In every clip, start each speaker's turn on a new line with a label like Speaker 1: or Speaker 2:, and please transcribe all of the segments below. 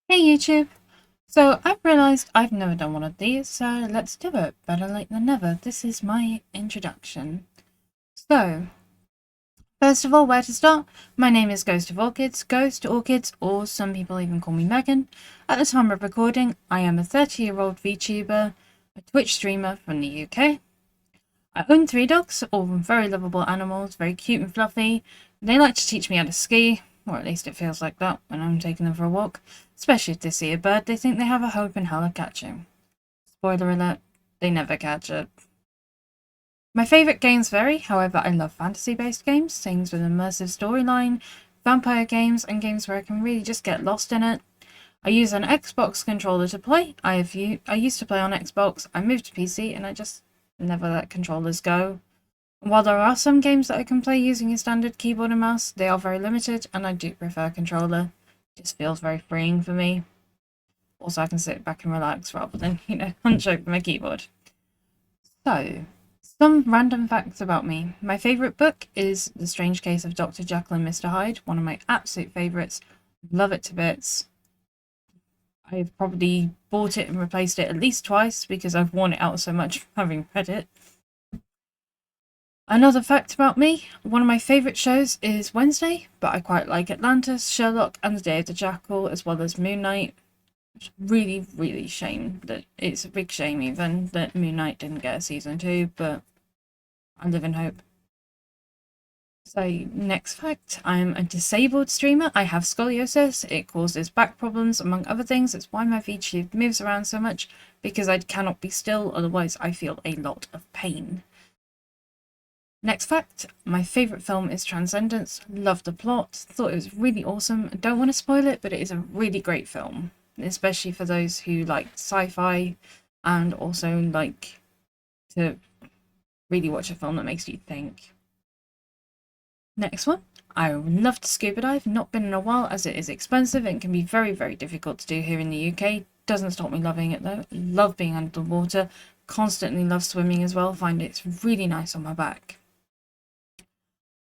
Speaker 1: Hey YouTube! So I've realised I've never done one of these, so let's do it. Better late than never. This is my introduction. So, first of all, where to start? My name is Ghost of Orchids, Ghost Orchids, or some people even call me Megan. At the time of recording, I am a 30-year-old VTuber, a Twitch streamer from the UK. I own 3 dogs, all very lovable animals, very cute and fluffy. They like to teach me how to ski, or at least it feels like that when I'm taking them for a walk. Especially if they see a bird, they think they have a hope in hell of catching. Spoiler alert, they never catch it. My favourite games vary, however I love fantasy-based games, things with an immersive storyline, vampire games, and games where I can really just get lost in it. I use an Xbox controller to play. I used to play on Xbox, I moved to PC, and I just never let controllers go. While there are some games that I can play using a standard keyboard and mouse, they are very limited, and I do prefer controller. It just feels very freeing for me. Also, I can sit back and relax rather than, hunch over my keyboard. So, some random facts about me. My favourite book is The Strange Case of Dr. Jekyll and Mr. Hyde, one of my absolute favourites. Love it to bits. I've probably bought it and replaced it at least twice because I've worn it out so much having read it. Another fact about me, one of my favourite shows is Wednesday, but I quite like Atlantis, Sherlock, and The Day of the Jackal, as well as Moon Knight. It's really, really shame that it's a big shame even that Moon Knight didn't get a season 2, but I live in hope. So, next fact, I'm a disabled streamer. I have scoliosis. It causes back problems, among other things. It's why my VTube moves around so much, because I cannot be still, otherwise I feel a lot of pain. Next fact, my favourite film is Transcendence. Loved the plot, thought it was really awesome. I don't want to spoil it, but it is a really great film, especially for those who like sci-fi and also like to really watch a film that makes you think. Next one, I love to scuba dive. Not been in a while as it is expensive and can be very, very difficult to do here in the UK. Doesn't stop me loving it though. Love being under the water. Constantly love swimming as well. Find it's really nice on my back.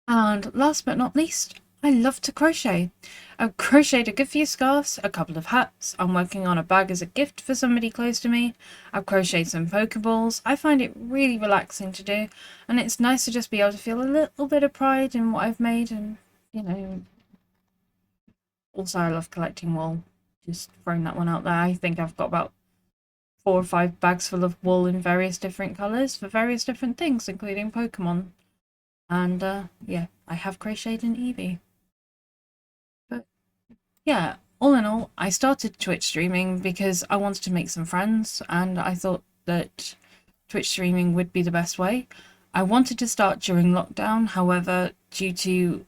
Speaker 1: And last but not least, I love to crochet. I've crocheted a good few scarves, a couple of hats. I'm working on a bag as a gift for somebody close to me. I've crocheted some Pokeballs. I find it really relaxing to do, and it's nice to just be able to feel a little bit of pride in what I've made. And also I love collecting wool. Just throwing that one out there. I think I've got about 4 or 5 bags full of wool in various different colours for various different things, including Pokemon. And yeah, I have crocheted an Eevee. But yeah, all in all, I started Twitch streaming because I wanted to make some friends and I thought that Twitch streaming would be the best way. I wanted to start during lockdown, however, due to,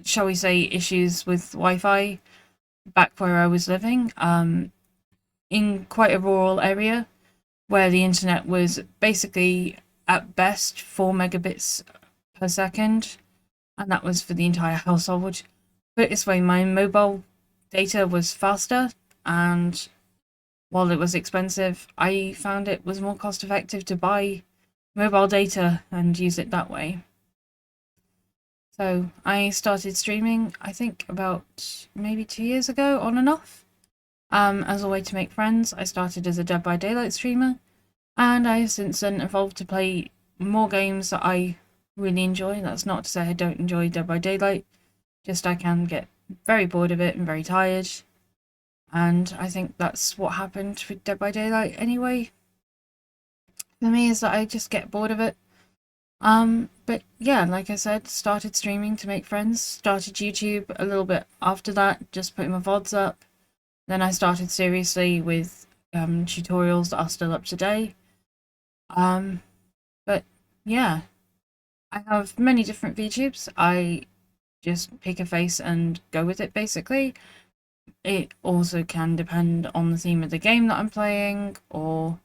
Speaker 1: shall we say, issues with Wi-Fi back where I was living, in quite a rural area where the internet was basically at best 4 megabits per second, and that was for the entire household. Put it this way, my mobile data was faster, and while it was expensive, I found it was more cost effective to buy mobile data and use it that way. So I started streaming, I think about maybe 2 years ago, on and off. As a way to make friends. I started as a Dead by Daylight streamer, and I have since then evolved to play more games that I really enjoy. That's not to say I don't enjoy Dead by Daylight, just I can get very bored of it and very tired. And I think that's what happened with Dead by Daylight anyway. For me, is that I just get bored of it. But yeah, like I said, started streaming to make friends, started YouTube a little bit after that, just putting my VODs up. Then I started seriously with tutorials that are still up today. Um, but yeah, I have many different VTubes. I just pick a face and go with it basically. It also can depend on the theme of the game that I'm playing, or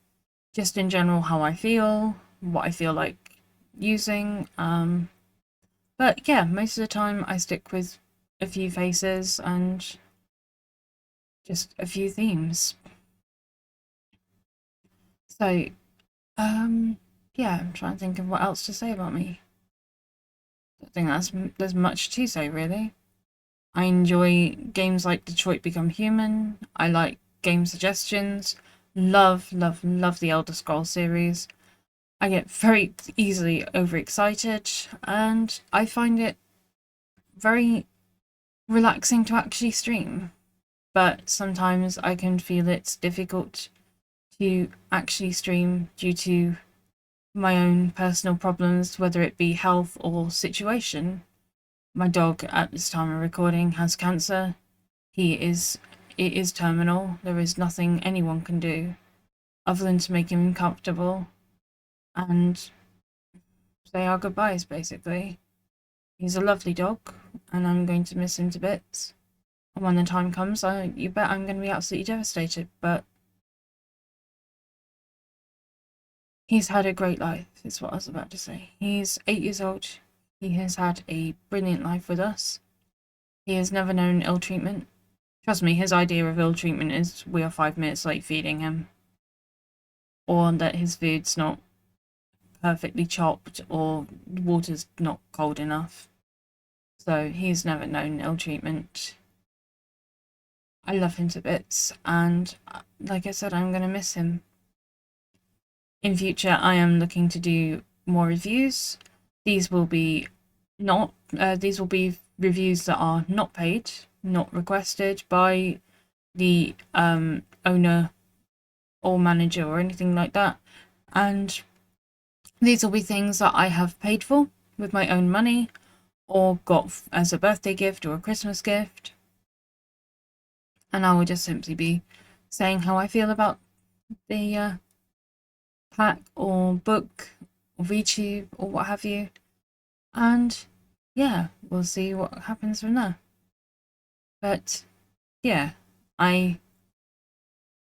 Speaker 1: just in general how I feel, what I feel like using. But yeah, most of the time I stick with a few faces and just a few themes. So, yeah, I'm trying to think of what else to say about me. I don't think there's much to say really. I enjoy games like Detroit Become Human. I like game suggestions. Love, love, love the Elder Scrolls series. I get very easily overexcited, and I find it very relaxing to actually stream. But sometimes I can feel it's difficult to actually stream due to my own personal problems, whether it be health or situation. My dog, at this time of recording, has cancer. It is terminal. There is nothing anyone can do other than to make him comfortable and say our goodbyes, basically. He's a lovely dog, and I'm going to miss him to bits. And when the time comes, you bet I'm going to be absolutely devastated, but he's had a great life, is what I was about to say. He's 8 years old. He has had a brilliant life with us. He has never known ill treatment. Trust me, his idea of ill treatment is we are 5 minutes late feeding him, or that his food's not perfectly chopped, or water's not cold enough. So he's never known ill treatment. I love him to bits, and like I said, I'm going to miss him. In future, I am looking to do more reviews. These will be reviews that are not paid, not requested by the owner or manager or anything like that. And these will be things that I have paid for with my own money or got as a birthday gift or a Christmas gift. And I will just simply be saying how I feel about the pack or book or VTube or what have you. And yeah, we'll see what happens from there. But yeah, I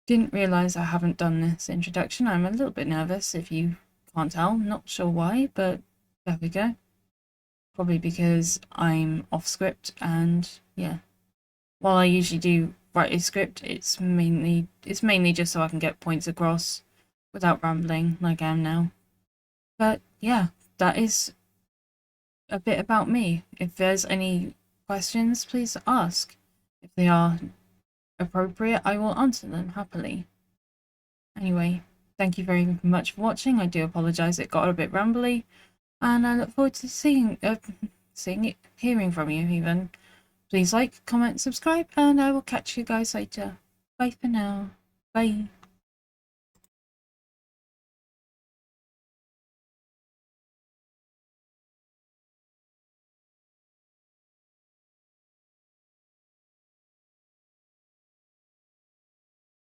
Speaker 1: didn't realise I haven't done this introduction. I'm a little bit nervous, if you can't tell. I'm not sure why, but there we go. Probably because I'm off script, and yeah. While I usually do write a script, it's mainly just so I can get points across without rambling like I am now. But yeah, that is a bit about me. If there's any questions, please ask. If they are appropriate, I will answer them happily. Anyway, thank you very much for watching. I do apologise it got a bit rambly, and I look forward to seeing it, hearing from you even. Please like, comment, subscribe, and I will catch you guys later. Bye for now. Bye.